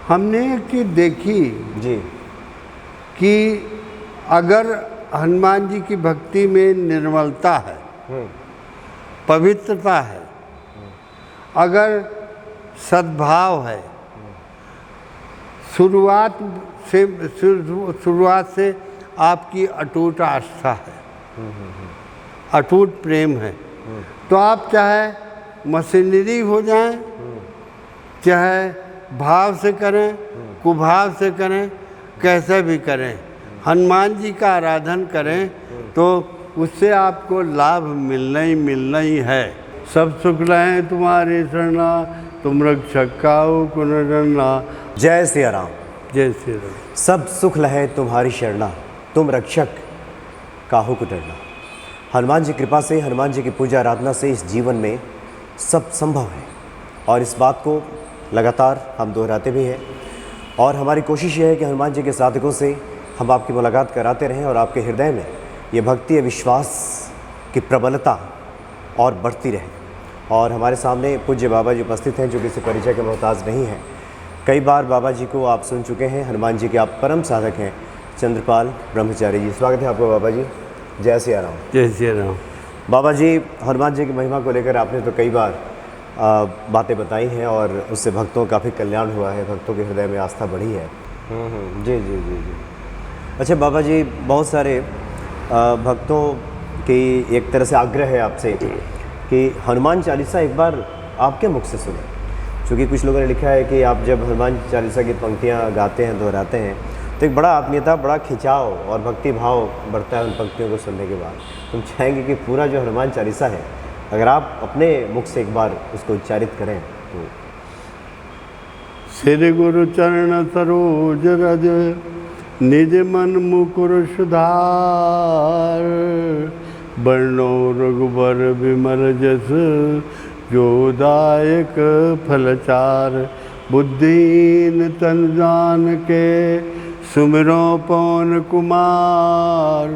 हमने एक चीज़ देखी जी कि अगर हनुमान जी की भक्ति में निर्मलता है, पवित्रता है, अगर सद्भाव है, शुरुआत से आपकी अटूट आस्था है, अटूट प्रेम है, तो आप चाहे मशीनरी हो जाएं, चाहे भाव से करें, कुभाव से करें, कैसे भी करें, हनुमान जी का आराधन करें तो उससे आपको लाभ मिलना ही है। सब सुख लहे तुम्हारे शरणा, तुम रक्षक काहू को न डरना। जय सिया राम। जय श्री राम। सब सुख लहे तुम्हारी शरणा, तुम रक्षक काहू को डरना। हनुमान जी कृपा से, हनुमान जी की पूजा आराधना से इस जीवन में सब संभव है और इस बात को लगातार हम दोहराते भी हैं और हमारी कोशिश ये है कि हनुमान जी के साधकों से हम आपकी मुलाकात कराते रहें और आपके हृदय में ये भक्ति या विश्वास की प्रबलता और बढ़ती रहे। और हमारे सामने पूज्य बाबा जी उपस्थित हैं जो किसी परिचय के मोहताज नहीं हैं। कई बार बाबा जी को आप सुन चुके हैं, हनुमान जी के आप परम साधक हैं चंद्रपाल ब्रह्मचारी जी। स्वागत है आपका बाबा जी। जय सिया राम। जय श्री राम। बाबा जी, हनुमान जी की महिमा को लेकर आपने तो कई बार बातें बताई हैं और उससे भक्तों का काफ़ी कल्याण हुआ है, भक्तों के हृदय में आस्था बढ़ी है। जी जी जी जी। अच्छा बाबा जी, बहुत सारे भक्तों की एक तरह से आग्रह है आपसे कि हनुमान चालीसा एक बार आपके मुख से सुने, क्योंकि कुछ लोगों ने लिखा है कि आप जब हनुमान चालीसा की पंक्तियाँ गाते हैं, दोहराते हैं, तो एक बड़ा आत्मीयता, बड़ा खिंचाव और भक्ति भाव बढ़ता है उन पंक्तियों को सुनने के बाद। हम चाहेंगे कि पूरा जो हनुमान चालीसा है, अगर आप अपने मुख से एक बार उसको उच्चारित करें तो। श्री गुरु चरण सरोज रज, निज मन मुकुर सुधार, बरनो रघुबर विमल जस, जो दायक फलचार, बुद्धिहीन तन जान के, सुमिरो पवन कुमार,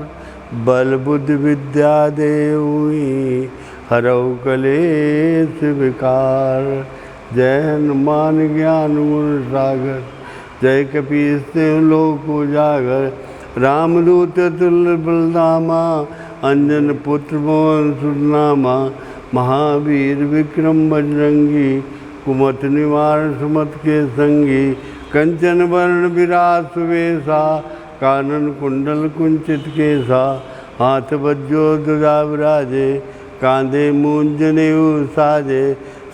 बल बुद्धि विद्या देवई, हरऊ कलेश विकार। जय हनुमान ज्ञान गुण सागर, जय कपीस तिहुँ लोक उजागर, रामदूत तुल्य बलधामा, अंजन पुत्र पवन सुत नामा, महावीर विक्रम बजरंगी, कुमति निवारण सुमति के संगी, कंचन वर्ण विराज सुवेशा, कानन कुंडल कुंचित केसा, हाथ वज्रो ध्वजा विराजे, कांधे मूंज जनेऊ साजे,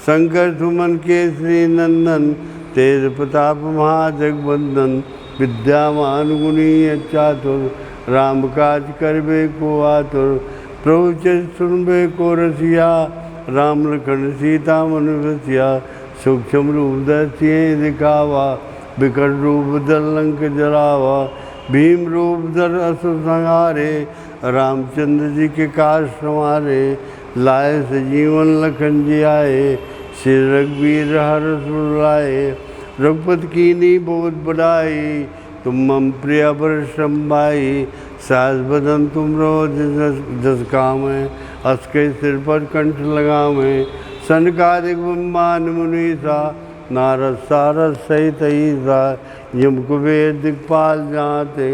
शंकर सुमन केसरी नंदन, तेज प्रताप महाजगवंदन, विद्यावान गुणी चातुर, राम काज करबे को आतुर, प्रभु चरित सुनबे को रसिया, राम लखन सीता मन बसिया, सूक्ष्म रूप दर्शिए दिखावा, विकट रूप धर लंक जलावा, भीम रूप धर असुर संहारे, रामचंद्र जी के काज संवारे, लाए सजीवन लखन जी आए, श्री रघुवीर हर सुर लाए, रघुपति कीन्ही बहुत बढ़ाई, तुम मम प्रिय बरसम भाई, सास बदन तुम रो जस कामें, अस के सिर पर कंठ लगावें, सनकादिक ब्रह्मांड मुनीसा, नारद सारद सहित ईसा, यम कुबेर दिक्पाल जाते,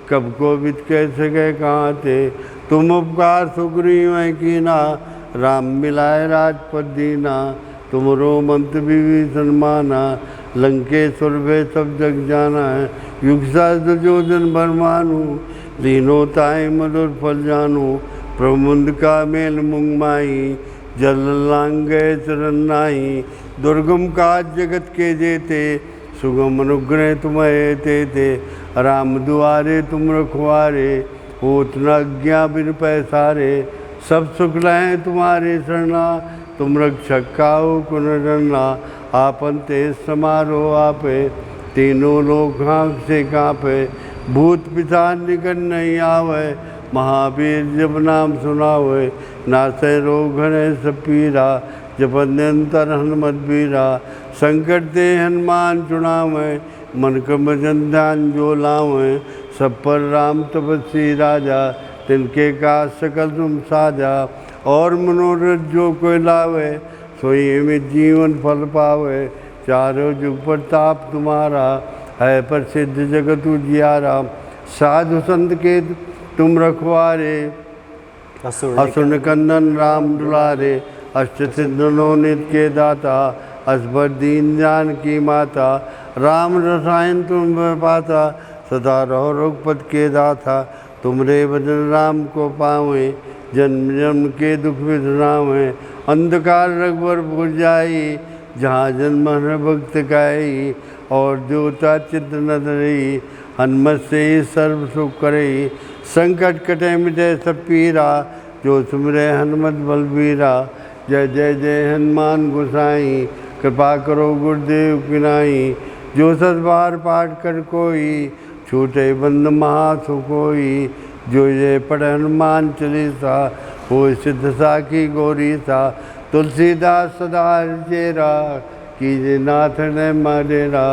कब को विद कैसे गए कहाँ थे, तुम उपकार सुग्रीव कीना, राम मिलाए राजपद दीना, तुमरो मंत्र विभीषण माना, लंकेश्वर वे सब जग जाना है, युग सहस्त्र योजन बरमानु, तीनों ताई मधुर फल जानू, प्रमुंद का मेल मुंग माई, जल लांगे चरण नाई, दुर्गम काज जगत के जेते, सुगम अनुग्रह तुम्हें ते, राम दुआरे तुम रखवारे, होत न अज्ञा बिन पैसारे, सब सुख लहे तुम्हारे शरणा, तुम रक्षक काहू को न डरना। आपन तेज समारो आपे, तीनों लोक आँख से काँपे, भूत पिशाच निकट नहीं आवे, महावीर जब नाम सुनावे, नासै रोग हरै सब पीरा, जपत निरंतर हनुमत बीरा, संकट ते हनुमान छुड़ावे, मन क्रम वचन ध्यान जो लावे, सब पर राम तपस्वी राजा, तिनके का सकल तुम साजा, और मनोरथ जो कोई लावे, सोई में जीवन फल पावे, चारों जुग प्रताप तुम्हारा, है प्रसिद्ध जगत उजियारा। साधु संत के तुम रखवारे, असुर निकंदन राम दुलारे। अष्ट सिद्धनों नित्य के दाता, असबर दीन जान की माता। राम रसायन तुम पाता, सदा रहो रघुपत के दाता। तुमरे भजन राम को पावे, जन्म जन्म के दुख विश्रामे। अंधकार रघुवर भूल जाई, जहाँ जन्म हर भक्त गाई। और ज्योता चित्त न धरई, हनुमत से ही सर्व सुख करई। संकट कटे मिटे सब पीरा, जो सुमरे हनुमत बलबीरा। जय जय जय हनुमान गोसाई, कृपा करो गुरुदेव की नाई। जो 10 बार पाठ कर कोई, छूटे बंद महासुख होई। जो ये पढ़े हनुमान चालीसा, हो सिद्ध साखी गौरी सा। तुलसीदास सदा चेरा, कीजे नाथ ने मारेरा।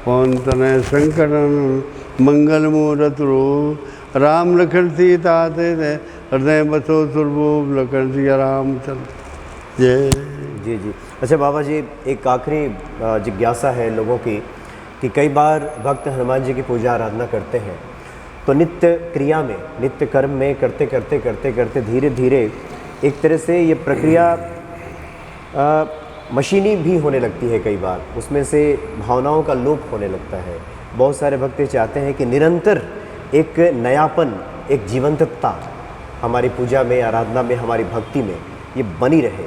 पवन तनय संकटन, मंगल मूरत रूप। राम लखन सीता तेरे, हृदय बसो सुरभूप। लखन सिया रामचंद्र जय। जी जी। अच्छा बाबा जी, एक आखिरी जिज्ञासा है लोगों की कि कई बार भक्त हनुमान जी की पूजा आराधना करते हैं तो नित्य क्रिया में, नित्य कर्म में करते करते करते करते धीरे धीरे एक तरह से ये प्रक्रिया मशीनी भी होने लगती है। कई बार उसमें से भावनाओं का लोप होने लगता है। बहुत सारे भक्त चाहते हैं कि निरंतर एक नयापन, एक जीवंतता हमारी पूजा में, आराधना में, हमारी भक्ति में ये बनी रहे।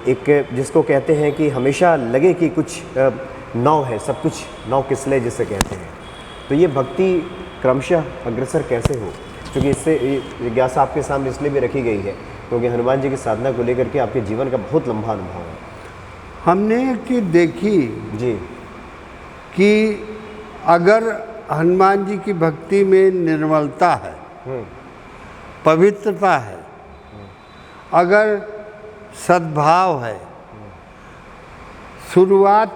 एक जिसको कहते हैं कि हमेशा लगे कि कुछ नौ है, सब कुछ नौ किसले जिसे कहते हैं। तो ये भक्ति क्रमशः अग्रसर कैसे हो? क्योंकि इससे जिज्ञासा आपके सामने इसलिए भी रखी गई है क्योंकि हनुमान जी की साधना को लेकर के आपके जीवन का बहुत लंबा अनुभव है। हमने एक चीज़ देखी जी कि अगर हनुमान जी की भक्ति में निर्मलता है, पवित्रता है, अगर सद्भाव है, शुरुआत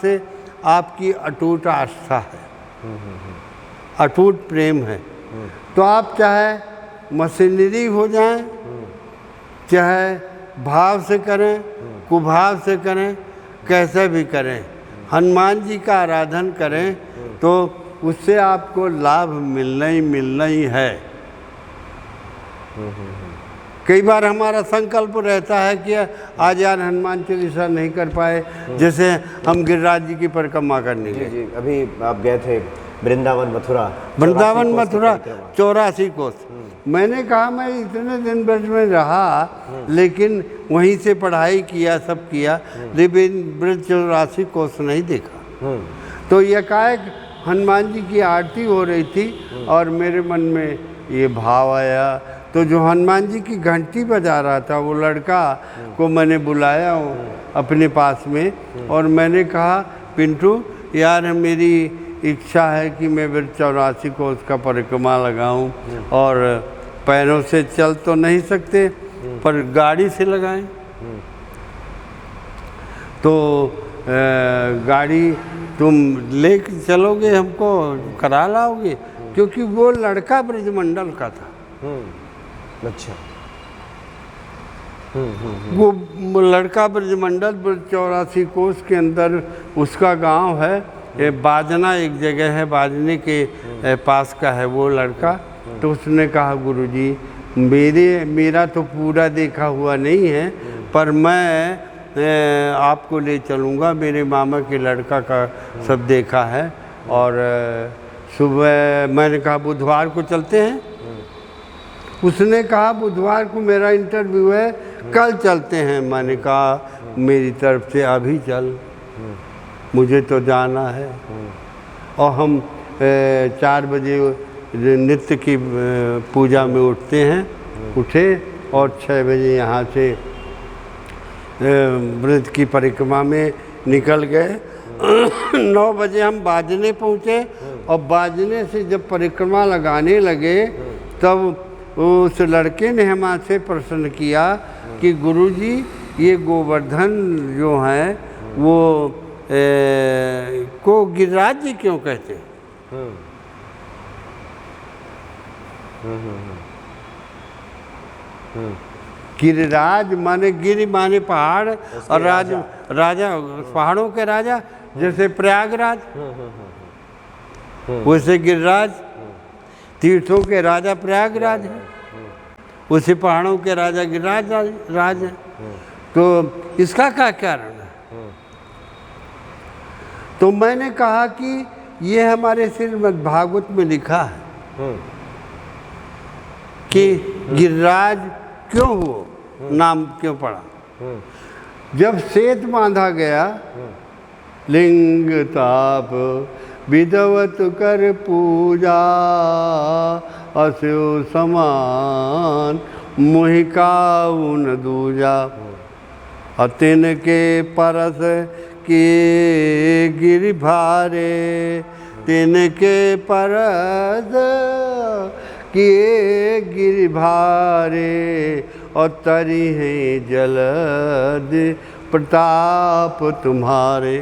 से आपकी अटूट आस्था है, अटूट प्रेम है, तो आप चाहे मशीनरी हो जाएं, चाहे भाव से करें, कुभाव से करें, कैसे भी करें, हनुमान जी का आराधन करें तो उससे आपको लाभ मिलना ही है। कई बार हमारा संकल्प रहता है कि आज यार हनुमान चालीसा नहीं कर पाए, जैसे हम गिरिराज जी की परिक्रमा करने गए। जी, अभी आप गए थे वृंदावन मथुरा 84 कोस। मैंने कहा मैं इतने दिन ब्रज में रहा, लेकिन वहीं से पढ़ाई किया, सब किया, लेकिन ब्रज 84 कोस नहीं देखा। तो एकाएक हनुमान जी की आरती हो रही थी और मेरे मन में ये भाव आया। तो जो हनुमान जी की घंटी बजा रहा था वो लड़का को मैंने बुलाया अपने पास में और मैंने कहा, पिंटू यार मेरी इच्छा है कि मैं 84 को उसका परिक्रमा लगाऊं और पैरों से चल तो नहीं सकते पर गाड़ी से लगाएं। तो गाड़ी तुम ले चलोगे, हमको करा लाओगे, क्योंकि वो लड़का ब्रजमंडल का था। अच्छा। वो लड़का ब्रजमंडल 84 कोस के अंदर उसका गांव है, ये बाजना एक जगह है, बाजने के पास का है वो लड़का। तो उसने कहा गुरुजी मेरा तो पूरा देखा हुआ नहीं है, पर मैं आपको ले चलूँगा, मेरे मामा के लड़का का सब देखा है। और सुबह मैंने कहा बुधवार को चलते हैं। उसने कहा बुधवार को मेरा इंटरव्यू है, कल चलते हैं। मैंने कहा मेरी तरफ से अभी चल, मुझे तो जाना है। और हम 4 बजे नित्य की पूजा में उठते हैं, उठे और 6 बजे यहाँ से व्रत की परिक्रमा में निकल गए। 9 बजे हम बाजने पहुँचे और बाजने से जब परिक्रमा लगाने लगे तब उस लड़के ने हमसे प्रश्न किया कि गुरुजी ये गोवर्धन जो हैं वो को गिरिराज जी क्यों कहते हैं? गिरिराज माने गिरि माने पहाड़ और राजा पहाड़ों के राजा, जैसे प्रयागराज वैसे गिरिराज, तीर्थों के राजा प्रयागराज है, उसे पहाड़ों के राजा गिरिराज राज है। तो इसका क्या कारण है? तो मैंने कहा कि ये हमारे श्रीमद् भागवत में लिखा है कि गिरिराज क्यों हुआ, नाम क्यों पड़ा। जब सेत बांधा गया, लिंग ताप विधवत कर पूजा, अस्यो समान मुहिकाऊ न दूजा। अतिन के परस के गिरि भारे, तिनके परस किए गिरि भारे, और तरी हैं जलद प्रताप तुम्हारे।